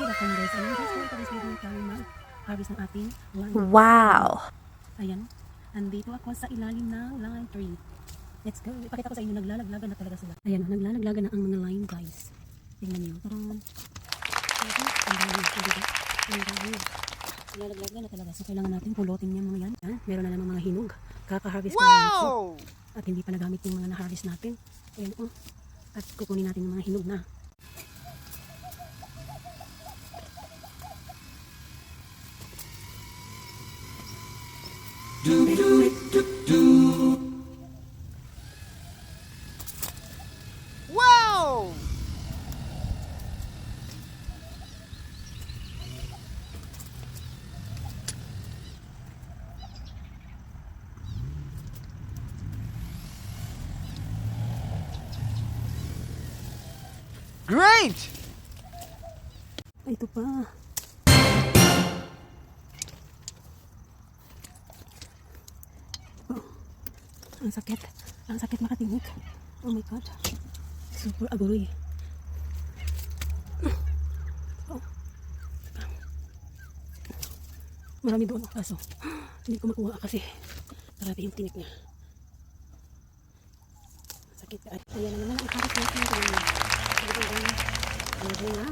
welcome guys. Ayan guys, for today's video tayo mag-harvest ng ating lime. Wow! Ayan, andito ako sa ilalim ng lime tree. Let's go. Ipakita ko sa inyo, naglalaglagan na talaga sila. Ayan, naglalaglagan na ang mga lime guys. Tingnan niyo. Tarang. Naglalaglagan na talaga. So kailangan natin pulutin niya mga yan. Meron na naman mga hinog. Kaka-harvest ko lang ito. At hindi pa nagamit yung mga na-harvest natin. Ayan oh. At kukunin natin yung mga hinog na. Wow! Great! Ay, ito pa. Oh, ang sakit. Ang sakit makatingin. Oh my God. Super agoy. Oh. Marami doon. Kaso, hindi ko makuha kasi grabe yung tinik niya. Sakit. Ayan na naman. Iparis natin. Ayan na.